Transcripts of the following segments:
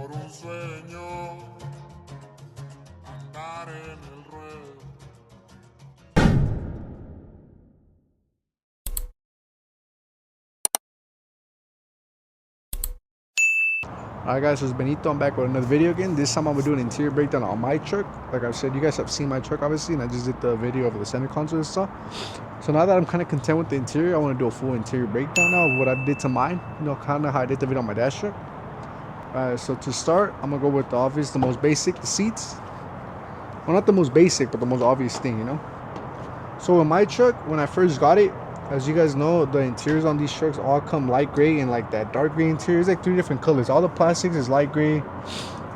por un sueño, andar en el ruedo. Alright guys, so it's Benito. I'm back with another video again. This time I'm gonna do an interior breakdown on my truck. Like I said, you guys have seen my truck obviously, and I just did the video of the center console and stuff. So now that I'm kind of content with the interior, I want to do a full interior breakdown now of what I did to mine. You know, kind of how I did the video on my dash truck. Alright, so to start, I'm gonna go with the obvious, the most basic, the seats. Well, not the most basic, but the most obvious thing, you know. So in my truck, when I first got it, as you guys know, the interiors on these trucks all come light gray and like that dark gray interior. It's like 3 different colors. All the plastics is light gray,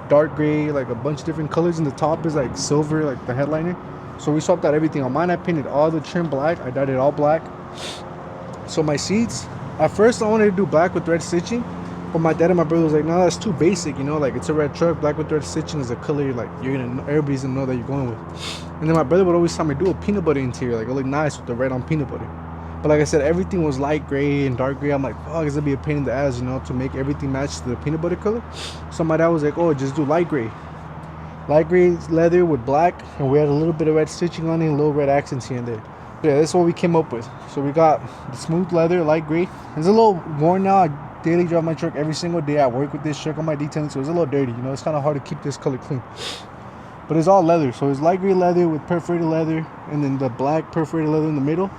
dark gray, like a bunch of different colors, and the top is like silver, like the headliner. So we swapped out everything. On mine, I painted all the trim black. I dyed it all black. So my seats, at first I wanted to do black with red stitching, but my dad and my brother was like, no, that's too basic, you know, like it's a red truck, black with red stitching is a color like everybody's gonna know that you're going with. And then my brother would always tell me do a peanut butter interior, like it look nice with the red on peanut butter. But like I said, everything was light gray and dark gray. I'm like, fuck, it's gonna be a pain in the ass, you know, to make everything match to the peanut butter color. So my dad was like, oh, just do light gray leather with black, and we had a little bit of red stitching on it and little red accents here and there. Yeah, that's what we came up with. So we got the smooth leather, light gray. It's a little worn now. I daily drive my truck every single day. I work with this truck on my detailing, so it's a little dirty, you know. It's kind of hard to keep this color clean, but it's all leather. So it's light gray leather with perforated leather, and then the black perforated leather in the middle.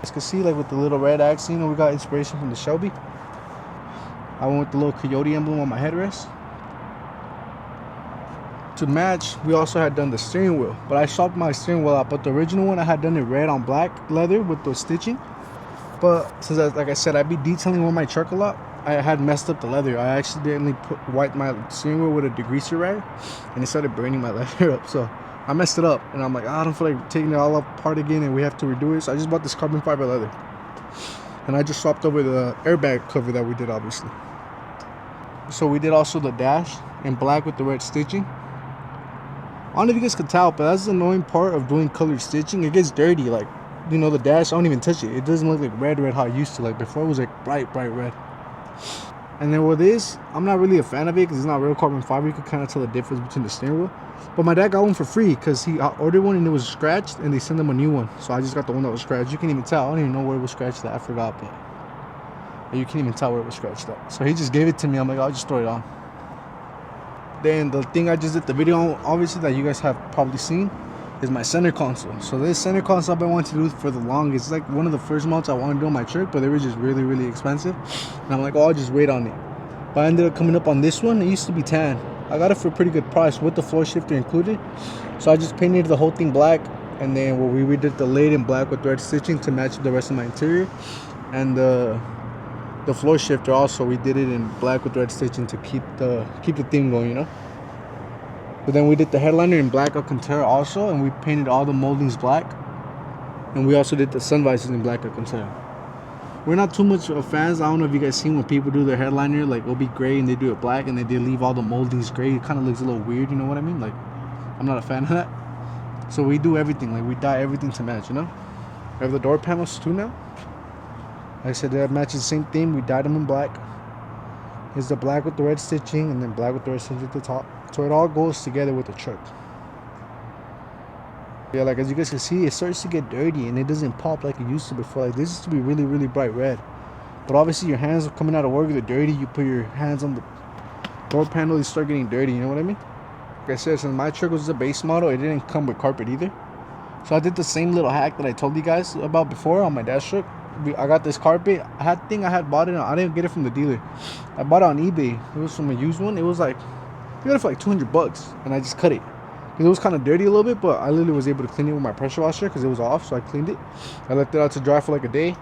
As you can see, like with the little red accent, you know, we got inspiration from the Shelby. I went with the little coyote emblem on my headrest. To match, we also had done the steering wheel, but I swapped my steering wheel out. But the original one, I had done it red on black leather with the stitching. But since, like I said, I be detailing with my truck a lot, I had messed up the leather. I accidentally wiped my steering wheel with a degreaser rag, and it started burning my leather up. So I messed it up, and I'm like, I don't feel like taking it all apart again, and we have to redo it. So I just bought this carbon fiber leather, and I just swapped over the airbag cover that we did, obviously. So we did also the dash in black with the red stitching. I don't know if you guys could tell, but that's the annoying part of doing colored stitching. It gets dirty, like, you know, the dash, I don't even touch it. It doesn't look like red how it used to. Like before, it was like bright red. And then with this, I'm not really a fan of it because it's not real carbon fiber. You can kind of tell the difference between the steering wheel. But my dad got one for free because he ordered one and it was scratched, and they sent him a new one. So I just got the one that was scratched. You can't even tell. I don't even know where it was scratched at. I forgot, but you can't even tell where it was scratched at. So he just gave it to me. I'm like, I'll just throw it on. Then the thing I just did the video on, obviously, that you guys have probably seen, is my center console. So this center console I've been wanting to do for the longest. It's like one of the first mounts I wanted to do on my truck, but they were just really expensive. And I'm like, oh, I'll just wait on it. But I ended up coming up on this one. It used to be tan. I got it for a pretty good price with the floor shifter included. So I just painted the whole thing black, and then we redid the lid in black with red stitching to match the rest of my interior. And the floor shifter also, we did it in black with red stitching to keep the theme going, you know. But then we did the headliner in black Alcantara also, and we painted all the moldings black. And we also did the sun visors in black Alcantara. We're not too much of fans. I don't know if you guys seen when people do their headliner, like it'll be gray and they do it black, and then they leave all the moldings gray. It kind of looks a little weird, you know what I mean? Like, I'm not a fan of that. So we do everything, like we dye everything to match, you know. We have the door panels too now. Like I said, that matches the same theme. We dyed them in black. It's the black with the red stitching, and then black with the red stitching at the top. So it all goes together with the truck. Yeah, like as you guys can see, it starts to get dirty and it doesn't pop like it used to before. Like this used to be really bright red. But obviously your hands are coming out of work, they're dirty. You put your hands on the door panel, you start getting dirty, you know what I mean? Like I said, since my truck was a base model, it didn't come with carpet either. So I did the same little hack that I told you guys about before on my dash truck. I got this carpet. I had bought it. I didn't get it from the dealer. I bought it on eBay. It was from a used one. It was like, I got it for like $200, and I just cut it. It was kind of dirty a little bit, but I literally was able to clean it with my pressure washer because it was off, so I cleaned it. I left it out to dry for like a day,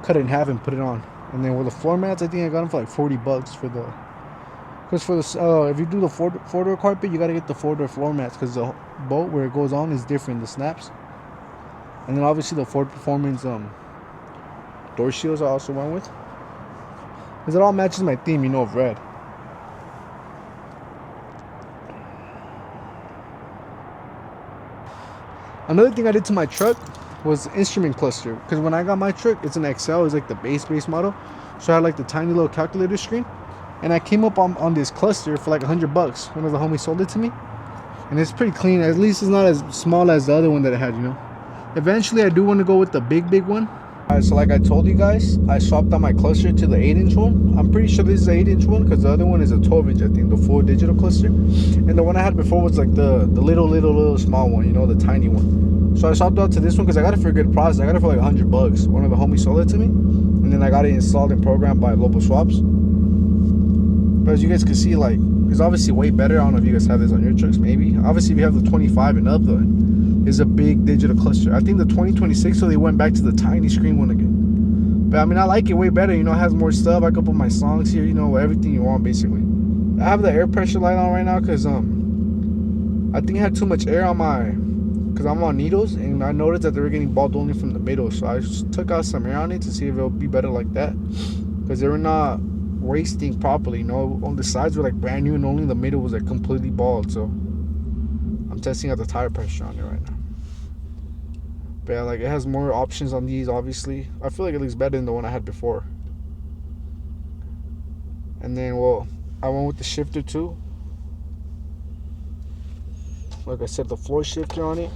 cut it in half and put it on. And then with the floor mats, I think I got them for like $40 for the, because for the if you do the four-door carpet, you got to get the four-door floor mats because the bolt where it goes on is different, the snaps. And then obviously the Ford Performance door shields I also went with, because it all matches my theme, you know, of red. Another thing I did to my truck was instrument cluster, because when I got my truck, it's an XL, it's like the base model. So I had like the tiny little calculator screen. And I came up on this cluster for like $100. One of the homies sold it to me. And it's pretty clean. At least it's not as small as the other one that I had, you know. Eventually, I do want to go with the big one. Alright, so like I told you guys, I swapped out my cluster to the 8-inch one. I'm pretty sure this is the 8-inch one because the other one is a 12-inch, I think, the full digital cluster. And the one I had before was like the little small one, you know, the tiny one. So I swapped out to this one because I got it for a good price. I got it for like $100. One of the homies sold it to me. And then I got it installed and programmed by Global Swaps. But as you guys can see, like, it's obviously way better. I don't know if you guys have this on your trucks, maybe. Obviously, if you have the 25 and up, though, it's a big digital cluster. I think the 2026, so they went back to the tiny screen one again. But I mean, I like it way better. You know, it has more stuff. I can put my songs here, you know, everything you want, basically. I have the air pressure light on right now because I think I had too much air on my, because I'm on needles, and I noticed that they were getting balled only from the middle. So I just took out some air on it to see if it'll be better like that, because they were not wasting properly, you know. On the sides were like brand new, and only the middle was like completely bald. So I'm testing out the tire pressure on it right now. But yeah, like, it has more options on these, obviously. I feel like it looks better than the one I had before. And then, well, I went with the shifter too. Like I said, the floor shifter on it,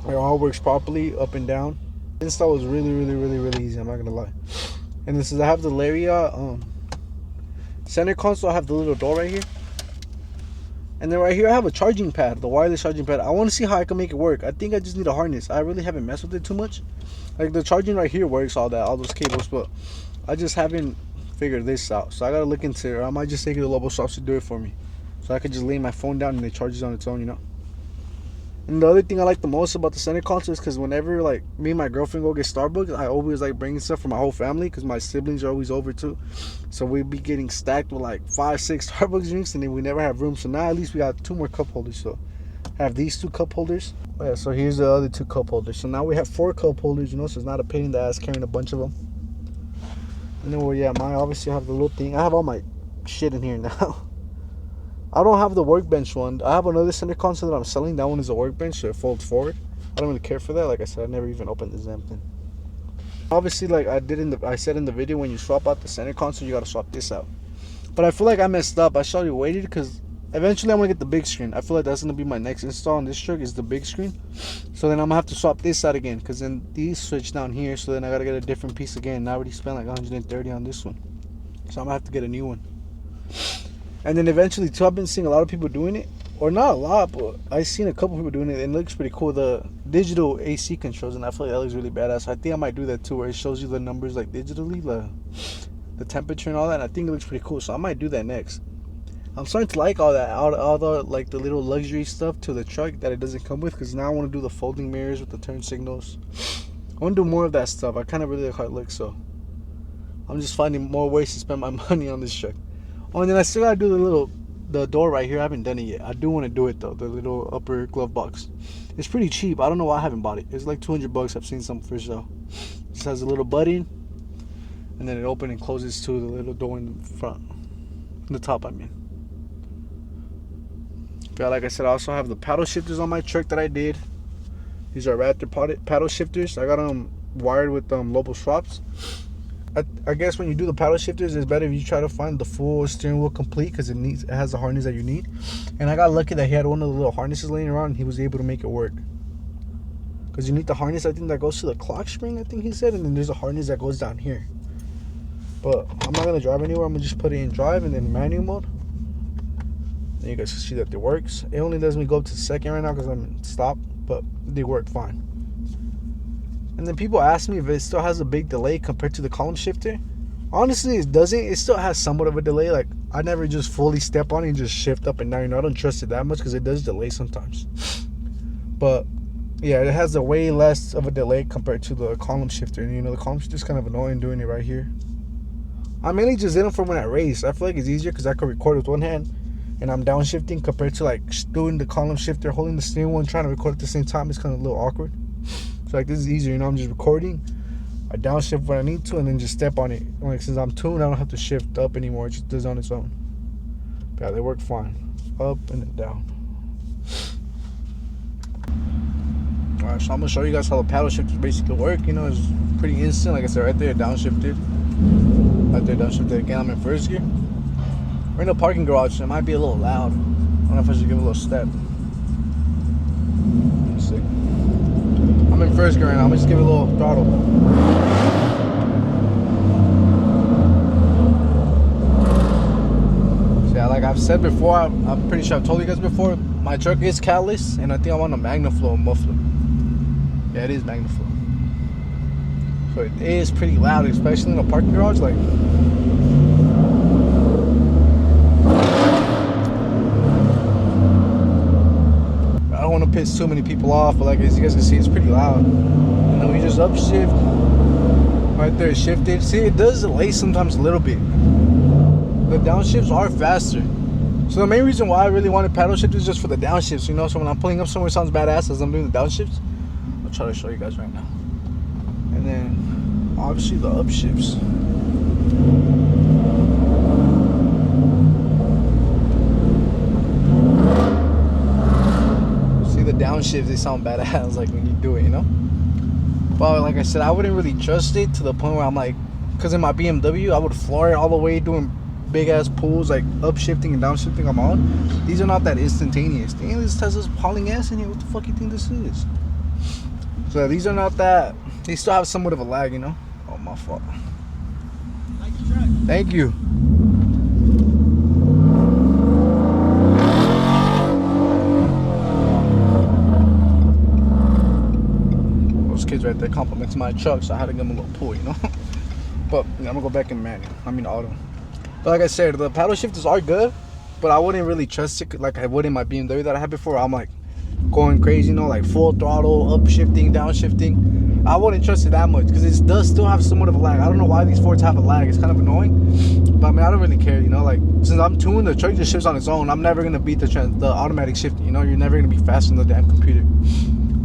it all works properly up and down. The install was really easy, I'm not gonna lie. And this is, I have the Lariat center console. I have the little door right here, and then right here I have a charging pad, the wireless charging pad. I want to see how I can make it work. I think I just need a harness. I really haven't messed with it too much. Like, the charging right here works, all those cables, but I just haven't figured this out. So I gotta look into it, or I might just take it to Lobo Shops to do it for me, so I could just lay my phone down and it charges on its own, you know. And the other thing I like the most about the center console is because whenever, like, me and my girlfriend go get Starbucks, I always like bringing stuff for my whole family because my siblings are always over too. So we be getting stacked with like 5-6 Starbucks drinks, and then we never have room. So now at least we got 2 more cup holders. So I have these 2 cup holders. Oh yeah, so here's the other 2 cup holders. So now we have 4 cup holders, you know, so it's not a pain in the ass carrying a bunch of them. And then, well, yeah, mine obviously have the little thing. I have all my shit in here now. I don't have the workbench one. I have another center console that I'm selling. That one is a workbench, so it folds forward. I don't really care for that. Like I said, I never even opened this damn thing. Obviously, like I said in the video, when you swap out the center console, you gotta swap this out. But I feel like I messed up. I should have waited because eventually I'm gonna get the big screen. I feel like that's gonna be my next install on this truck, is the big screen. So then I'm gonna have to swap this out again, because then these switch down here. So then I gotta get a different piece again. I already spent like 130 on this one, so I'm gonna have to get a new one. And then eventually too, I've been seeing a lot of people doing it, or not a lot, but I've seen a couple people doing it, and it looks pretty cool. The digital AC controls, and I feel like that looks really badass. So I think I might do that too, where it shows you the numbers like digitally, the temperature and all that. And I think it looks pretty cool, so I might do that next. I'm starting to like all that, all the like the little luxury stuff to the truck that it doesn't come with, because now I want to do the folding mirrors with the turn signals. I want to do more of that stuff. I kind of really like how it looks, so I'm just finding more ways to spend my money on this truck. Oh, and then I still gotta do the door right here. I haven't done it yet. I do want to do it though, the little upper glove box. It's pretty cheap. I don't know why I haven't bought it. It's like $200. I've seen some for sale. It just has a little button, and then it opens and closes to the little door in the front, in the top, I mean. But like I said, I also have the paddle shifters on my truck that I did. These are Raptor paddle shifters. I got them wired with Lobo Swaps. I guess when you do the paddle shifters, it's better if you try to find the full steering wheel complete, because it has the harness that you need. And I got lucky that he had one of the little harnesses laying around, and he was able to make it work. Because you need the harness, I think, that goes to the clock spring, I think he said, and then there's a harness that goes down here. But I'm not gonna drive anywhere. I'm gonna just put it in drive and then manual mode. And you guys can see that it works. It only lets me go up to second right now because I'm in stop, but they work fine. And then people ask me if it still has a big delay compared to the column shifter. Honestly, it doesn't. It still has somewhat of a delay. Like, I never just fully step on it and just shift up and down. You know, I don't trust it that much because it does delay sometimes. But yeah, it has a way less of a delay compared to the column shifter. And you know, the column shifter is kind of annoying doing it right here. I mainly just did it for when I race. I feel like it's easier because I can record with one hand and I'm downshifting, compared to like doing the column shifter, holding the steering wheel and trying to record at the same time. It's kind of a little awkward. So like, this is easier, you know. I'm just recording, I downshift when I need to, and then just step on it. Like, since I'm tuned, I don't have to shift up anymore. It just does it on its own. But yeah, they work fine, up and then down. Alright, so I'm gonna show you guys how the paddle shifters basically work. You know, it's pretty instant. Like I said, right there, downshifted. Right there, downshifted again. I'm in first gear. We're in a parking garage, so it might be a little loud. I don't know if I should give a little step. Let's see. I'm in first gear right now. I'm gonna just give it a little throttle. So yeah, like I've said before, I'm pretty sure I've told you guys before, my truck is catless, and I think I'm on a MagnaFlow muffler. Yeah, it is MagnaFlow. So it is pretty loud, especially in a parking garage. Like, I don't want to piss too many people off, but like as you guys can see, it's pretty loud. And then we just upshift. Right there, shifted. See, it does delay sometimes a little bit. The downshifts are faster. So the main reason why I really wanted paddle shift is just for the downshifts, you know. So when I'm pulling up somewhere, it sounds badass as I'm doing the downshifts. I'll try to show you guys right now. And then obviously the upshifts. See the downshifts, they sound badass like when you do it, you know. But like I said, I wouldn't really trust it to the point where I'm like, because in my BMW I would floor it all the way doing big ass pulls, like upshifting and downshifting on my own. These are not that instantaneous. Damn, this Tesla's hauling ass in here. What the fuck you think this is? So these are not that. They still have somewhat of a lag, you know. Oh, my fault. Like the truck. Thank you. Those kids right there complimenting my truck, so I had to give them a little pull, you know. But I'm gonna go back in manual. I mean auto. But like I said, the paddle shifters are good, but I wouldn't really trust it like I would in my BMW that I had before. I'm like going crazy, you know, like full throttle, upshifting, downshifting. I wouldn't trust it that much because it does still have somewhat of a lag. I don't know why these Fords have a lag. It's kind of annoying, but I mean, I don't really care, you know. Like since I'm tuned, the truck just shifts on its own. I'm never gonna beat the automatic shifting. You know, you're never gonna be faster than the damn computer.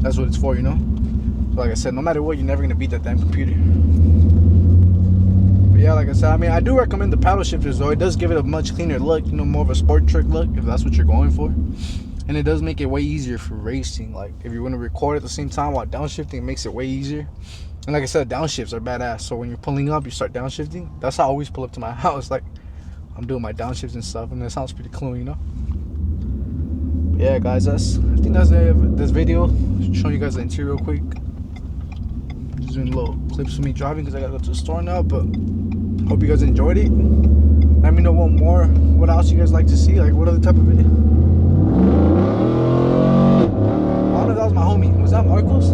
That's what it's for, you know. So like I said, no matter what, you're never gonna beat that damn computer. Yeah, like I said, I mean, I do recommend the paddle shifters though. It does give it a much cleaner look, you know, more of a sport truck look if that's what you're going for. And it does make it way easier for racing. Like if you want to record at the same time while downshifting, it makes it way easier. And like I said, downshifts are badass. So when you're pulling up, you start downshifting. That's how I always pull up to my house. Like I'm doing my downshifts and stuff, and it sounds pretty cool, you know. But yeah, guys, I think that's the end of this video. Showing you guys the interior real quick. Just doing little clips of me driving because I gotta go to the store now, but hope you guys enjoyed it. Let me know what else you guys like to see, like what other type of video. I don't know if that was my homie. Was that Marcos?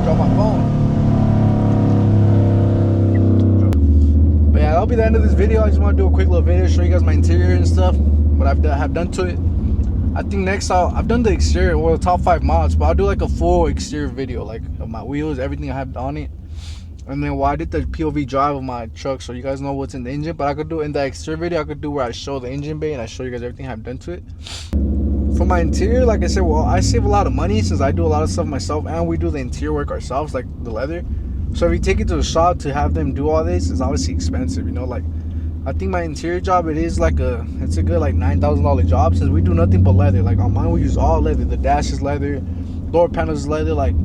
Drop my phone. But yeah, that'll be the end of this video. I just want to do a quick little video, show you guys my interior and stuff. What I have done to it. I think next I've done the exterior or the top 5 mods, but I'll do like a full exterior video, like of my wheels, everything I have on it. And then I did the POV drive of my truck, so you guys know what's in the engine. But I could do in the exterior video, I could do where I show the engine bay and I show you guys everything I've done to it. For my interior, like I said, well, I save a lot of money since I do a lot of stuff myself and we do the interior work ourselves, like the leather. So if you take it to the shop to have them do all this, it's obviously expensive, you know. Like I think my interior job, it's a good like $9,000 job since we do nothing but leather. Like on mine we use all leather. The dash is leather, door panels is leather. Like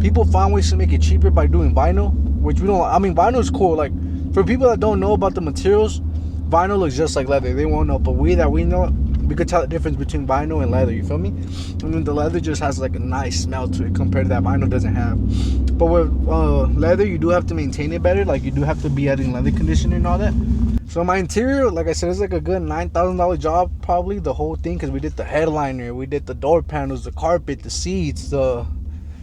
people find ways to make it cheaper by doing vinyl, which we don't. I mean, vinyl is cool. Like for people that don't know about the materials, vinyl looks just like leather. They won't know, but we know, we could tell the difference between vinyl and leather. You feel me? I mean, the leather just has like a nice smell to it compared to that vinyl doesn't have. But with leather, you do have to maintain it better. Like you do have to be adding leather conditioner and all that. So my interior, like I said, it's like a good $9,000 job, probably the whole thing, because we did the headliner, we did the door panels, the carpet, the seats, the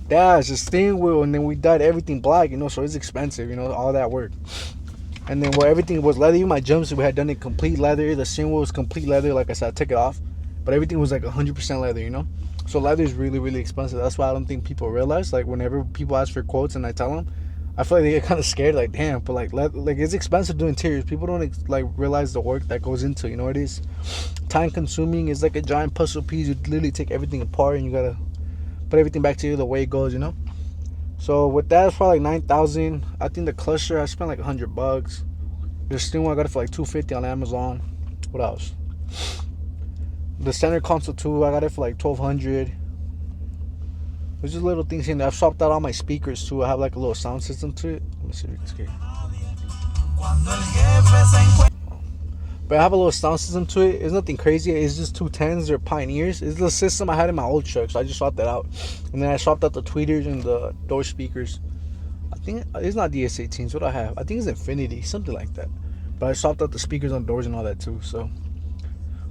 dash, the steering wheel, and then we dyed everything black, you know. So it's expensive, you know, all that work. And then where everything was leather, even my jumpsuit, we had done it complete leather. The steering wheel was complete leather. Like I said, I took it off, but everything was like 100% leather, you know. So leather is really, really expensive. That's why I don't think people realize. Like whenever people ask for quotes and I tell them, I feel like they get kind of scared, like damn, but like it's expensive doing interiors. People don't like realize the work that goes into, you know. It is time consuming. It's like a giant puzzle piece. You literally take everything apart and you gotta put everything back to you the way it goes, you know. So with that, it's probably like $9,000. I think the cluster I spent like $100. The steering wheel I got it for like $250 on Amazon. What else? The center console too, I got it for like $1,200. There's just little things in there. I've swapped out all my speakers too. I have like a little sound system to it. Let me see if you can see. But I have a little sound system to it. It's nothing crazy. It's just 210s. They're Pioneers. It's the system I had in my old truck, so I just swapped that out. And then I swapped out the tweeters and the door speakers. I think it's not DS18s. What do I have? I think it's Infinity, something like that. But I swapped out the speakers on doors and all that too. So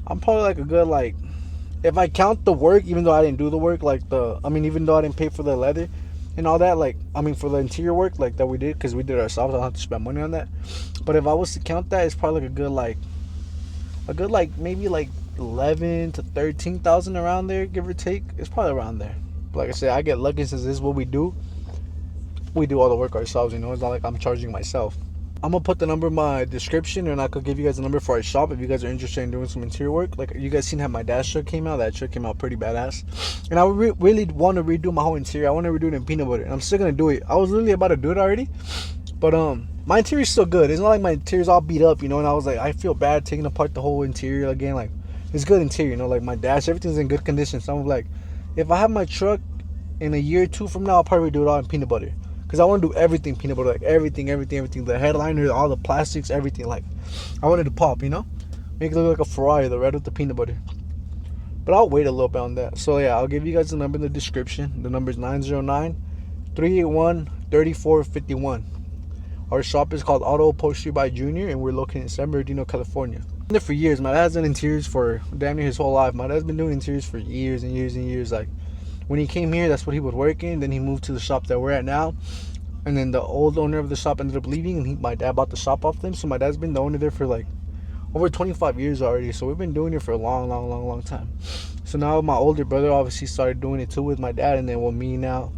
I'm probably like a good, like, if I count the work, even though I didn't do the work, like even though I didn't pay for the leather and all that, like, for the interior work, like, that we did, because we did it ourselves, I don't have to spend money on that. But if I was to count that, it's probably like a good maybe like 11 to 13,000 around there, give or take. It's probably around there. But like I said, I get lucky since this is what we do. We do all the work ourselves, you know. It's not like I'm charging myself. I'm gonna put the number in my description, and I could give you guys a number for our shop if you guys are interested in doing some interior work. Like, you guys seen how my dash truck came out? That truck came out pretty badass. And I really want to redo my whole interior. I want to redo it in peanut butter, and I'm still gonna do it. I was literally about to do it already, but my interior is still good. It's not like my interior's all beat up, you know. And I was like, I feel bad taking apart the whole interior again. Like, it's good interior, you know. Like, my dash, everything's in good condition. So I'm like, if I have my truck in a year or two from now, I'll probably do it all in peanut butter. Because I want to do everything peanut butter, like everything. The headliner, all the plastics, everything. Like, I wanted to pop, you know? Make it look like a Ferrari, the red with the peanut butter. But I'll wait a little bit on that. So, yeah, I'll give you guys the number in the description. The number is 909-381-3451. Our shop is called Upholstery by Junior, and we're located in San Bernardino, California. Been there for years. My dad's done interiors for damn near his whole life. My dad's been doing interiors for years and years and years. Like, when he came here, that's what he was working. Then he moved to the shop that we're at now. And then the old owner of the shop ended up leaving, and my dad bought the shop off them. So my dad's been the owner there for like over 25 years already. So we've been doing it for a long time. So now my older brother obviously started doing it too with my dad, and then with me now.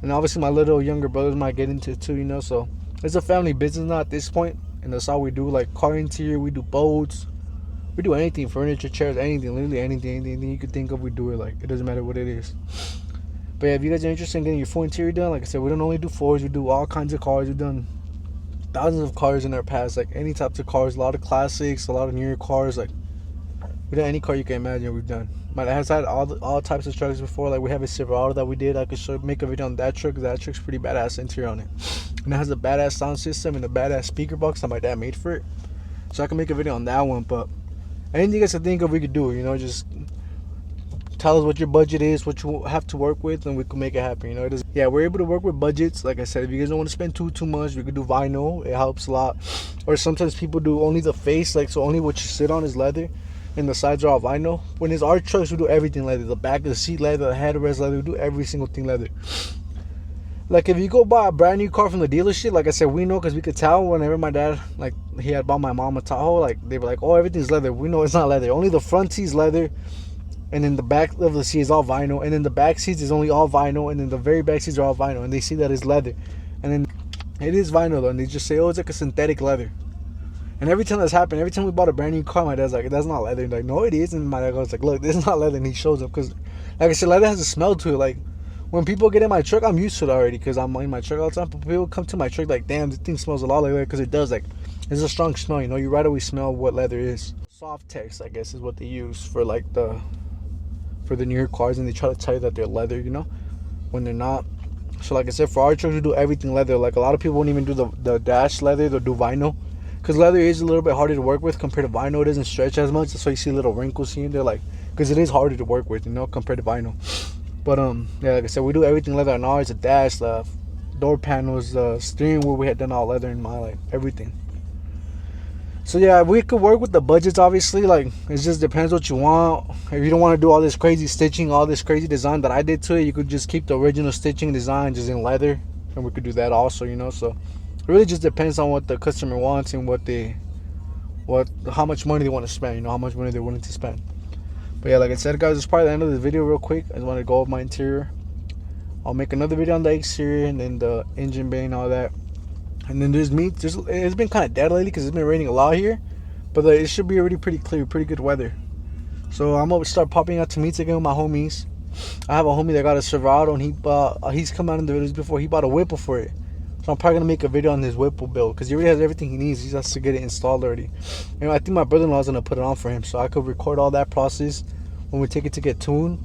And obviously my little younger brothers might get into it too, you know. So it's a family business now at this point, and that's all we do. Like, car interior, we do boats. We do anything, furniture, chairs, anything, literally anything you could think of, we do it. Like, it doesn't matter what it is. But yeah, if you guys are interested in getting your full interior done, like I said, we don't only do Fords, we do all kinds of cars. We've done thousands of cars in our past, like any types of cars, a lot of classics, a lot of newer cars. Like, we've done any car you can imagine we've done. My dad has had all types of trucks before. Like, we have a Silverado that we did. I could make a video on that truck, because that truck's pretty badass interior on it. And it has a badass sound system and a badass speaker box that my dad made for it. So I can make a video on that one. But anything you guys can think of, we could do, you know. Just tell us what your budget is, what you have to work with, and we can make it happen, you know. Yeah, we're able to work with budgets. Like I said, if you guys don't want to spend too much, we could do vinyl. It helps a lot. Or sometimes people do only the face, like, so only what you sit on is leather, and the sides are all vinyl. When it's our trucks, we do everything leather. The back of the seat leather, the headrest leather, we do every single thing leather. Like, if you go buy a brand new car from the dealership, like I said, we know, because we could tell whenever my dad, like, he had bought my mom a Tahoe, like, they were like, oh, everything's leather. We know it's not leather. Only the front seat's leather, and then the back of the seat is all vinyl, and then the back seats is only all vinyl, and then the very back seats are all vinyl, and they see that it's leather. And then it is vinyl, though, and they just say, oh, it's like a synthetic leather. And every time that's happened, every time we bought a brand new car, my dad's like, that's not leather. And like, no, it is. And my dad goes like, look, this is not leather. And he shows up, because, like I said, leather has a smell to it. Like, when people get in my truck, I'm used to it already, because I'm in my truck all the time. But people come to my truck like, damn, this thing smells a lot like leather, because it does. Like, it's a strong smell, you know. You right away smell what leather is. Soft text, I guess, is what they use for, like, for the newer cars, and they try to tell you that they're leather, you know, when they're not. So like I said, for our trucks, we do everything leather. Like, a lot of people won't even do the dash leather. They'll do vinyl, because leather is a little bit harder to work with compared to vinyl. It doesn't stretch as much, so you see little wrinkles here and there, like, because it is harder to work with, you know, compared to vinyl. But yeah, like I said, we do everything leather on ours. The dash, the door panels, the steering wheel, we had done all leather in my, like, everything. So yeah, we could work with the budgets, obviously. Like, it just depends what you want. If you don't want to do all this crazy stitching, all this crazy design that I did to it, you could just keep the original stitching design just in leather, and we could do that also, you know. So it really just depends on what the customer wants and how much money they want to spend, you know, how much money they're willing to spend. But yeah, like I said, guys, it's probably the end of the video real quick. I just want to go over my interior. I'll make another video on the exterior, and then the engine bay and all that. And then there's me. It's been kind of dead lately because it's been raining a lot here. But it should be already pretty clear, pretty good weather. So I'm going to start popping out to meets again with my homies. I have a homie that got a Silverado, and he's come out in the videos before. He bought a Whipple for it. So I'm probably going to make a video on his Whipple build, because he already has everything he needs. He just has to get it installed already. And I think my brother-in-law is going to put it on for him, so I could record all that process when we take it to get tuned.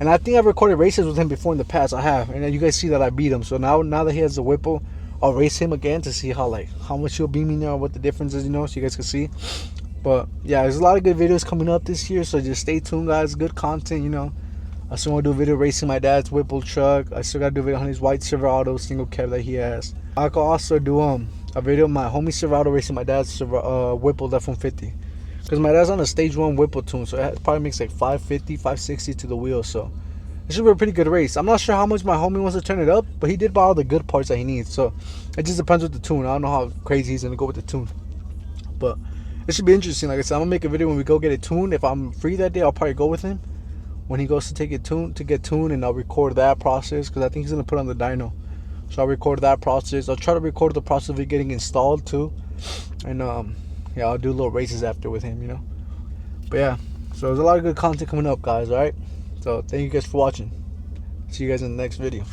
And I think I've recorded races with him before in the past. I have, and you guys see that I beat him. So now that he has the Whipple, I'll race him again to see how much he'll beat me now, what the difference is, so you guys can see. But yeah, there's a lot of good videos coming up this year, so just stay tuned, guys. Good content, I still want to do a video racing my dad's Whipple truck. I still got to do a video on his white Silverado single cab that he has. I could also do a video of my homie Silverado racing my dad's Whipple F150. Because my dad's on a stage 1 Whipple tune, so it probably makes like 550, 560 to the wheel. So it should be a pretty good race. I'm not sure how much my homie wants to turn it up, but he did buy all the good parts that he needs. So it just depends with the tune. I don't know how crazy he's going to go with the tune. But it should be interesting. Like I said, I'm going to make a video when we go get it tuned. If I'm free that day, I'll probably go with him when he goes to get tuned, and I'll record that process because I think he's going to put on the dyno. So I'll record that process. I'll try to record the process of it getting installed too. And yeah, I'll do little races after with him, But yeah, so there's a lot of good content coming up, guys, alright? So thank you guys for watching. See you guys in the next video.